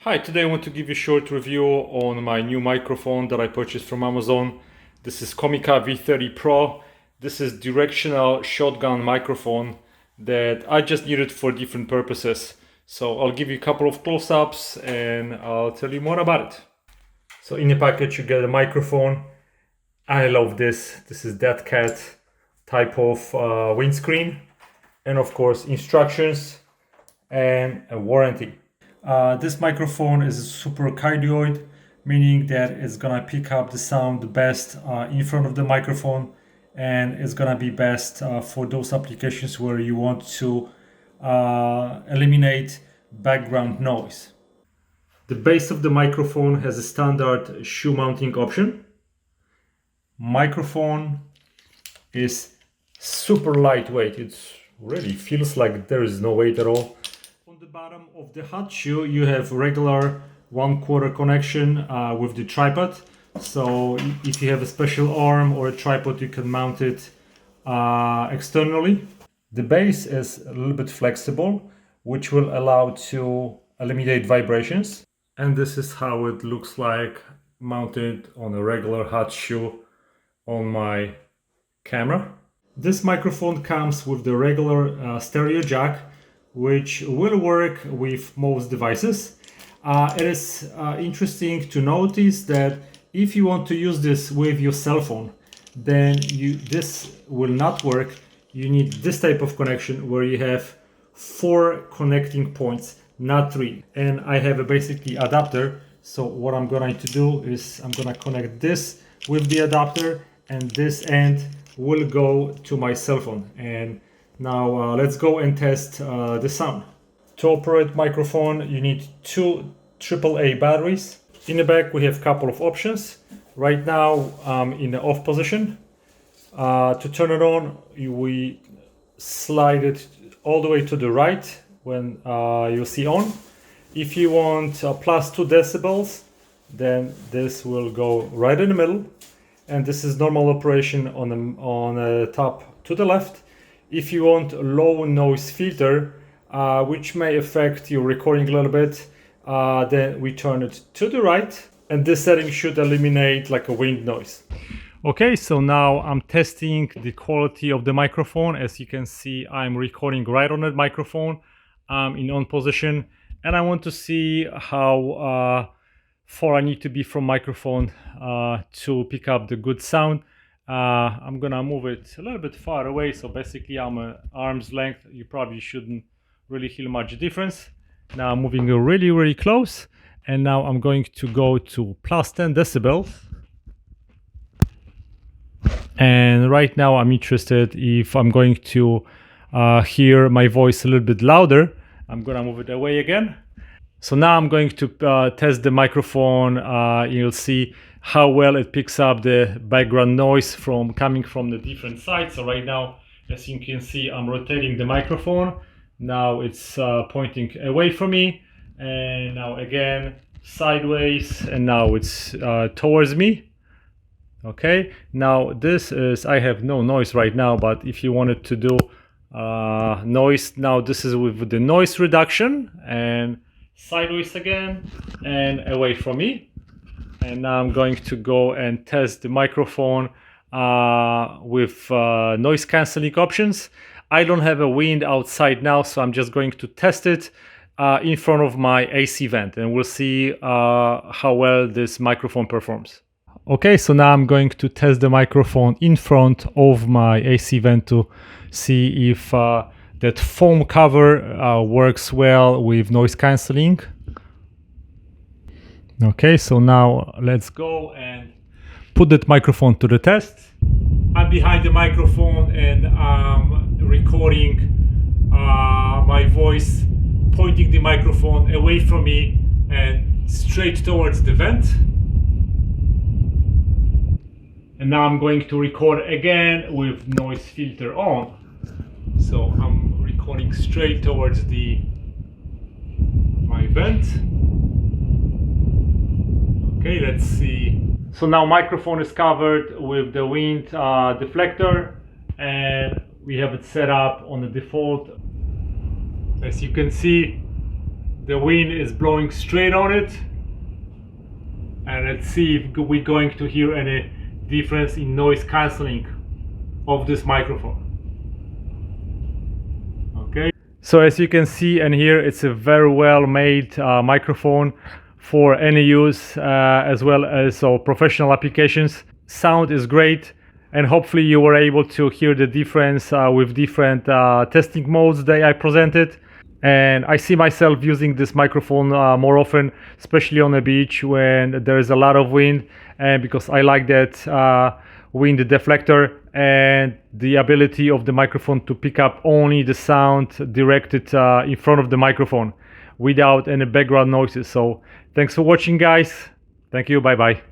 Hi, today I want to give you a short review on my new microphone that I purchased from Amazon. This is Comica V30 Pro. This is directional shotgun microphone that I just needed for different purposes. So I'll give you a couple of close-ups and I'll tell you more about it. So in the package you get a microphone. I love this. This is Dead Cat type of windscreen. And of course instructions and a warranty. This microphone is super cardioid, meaning that it's gonna pick up the sound the best in front of the microphone, and it's gonna be best for those applications where you want to eliminate background noise. The base of the microphone has a standard shoe mounting option. Microphone is super lightweight. It really feels like there is no weight at all. On the bottom of the hot shoe you have regular 1/4 connection with the tripod, so if you have a special arm or a tripod you can mount it externally. The base is a little bit flexible, which will allow to eliminate vibrations, and this is how it looks like mounted on a regular hot shoe on my camera. This microphone comes with the regular stereo jack, which will work with most devices. It is interesting to notice that if you want to use this with your cell phone, then this will not work. You need this type of connection where you have 4 connecting points, not 3. And I have a basically adapter. So what I'm going to do is I'm going to connect this with the adapter, and this end will go to my cell phone. And now let's go and test the sound. To operate microphone you need 2 AAA batteries. In the back we have a couple of options. Right now I'm in the off position. To turn it on we slide it all the way to the right when you see on. If you want plus 2 decibels, then this will go right in the middle, and this is normal operation on the top to the left. If you want a low noise filter, which may affect your recording a little bit, then we turn it to the right, and this setting should eliminate like a wind noise. Okay, so now I'm testing the quality of the microphone. As you can see, I'm recording right on that microphone. I'm in on position, and I want to see how far I need to be from microphone to pick up the good sound. I'm gonna move it a little bit far away, so basically I'm at arm's length. You probably shouldn't really feel much difference. Now I'm moving really close, and now I'm going to go to plus 10 decibels. And right now I'm interested if I'm going to hear my voice a little bit louder. I'm gonna move it away again. So now I'm going to test the microphone. You'll see how well it picks up the background noise coming from the different sides. So right now, as you can see, I'm rotating the microphone. Now it's pointing away from me, and now again sideways, and now it's towards me. Okay, now this is, I have no noise right now, but if you wanted to do noise, now this is with the noise reduction, and sideways again and away from me. And now I'm going to go and test the microphone with noise cancelling options. I don't have a wind outside now, so I'm just going to test it in front of my AC vent, and we'll see how well this microphone performs. Okay, so now I'm going to test the microphone in front of my AC vent to see if that foam cover works well with noise cancelling. Okay, so now let's go and put that microphone to the test. I'm behind the microphone and I'm recording my voice, pointing the microphone away from me and straight towards the vent. And now I'm going to record again with noise filter on. So I'm recording straight towards my vent. Okay, let's see. So now microphone is covered with the wind deflector, and we have it set up on the default. As you can see, The wind is blowing straight on it, and let's see if we're going to hear any difference in noise cancelling of this microphone. Okay, so as you can see and hear, it's a very well made microphone for any use as well as professional applications. Sound is great, and hopefully you were able to hear the difference with different testing modes that I presented. And I see myself using this microphone more often, especially on the beach when there is a lot of wind, and because I like that wind deflector and the ability of the microphone to pick up only the sound directed in front of the microphone without any background noises. So thanks for watching, guys. Thank you. Bye bye.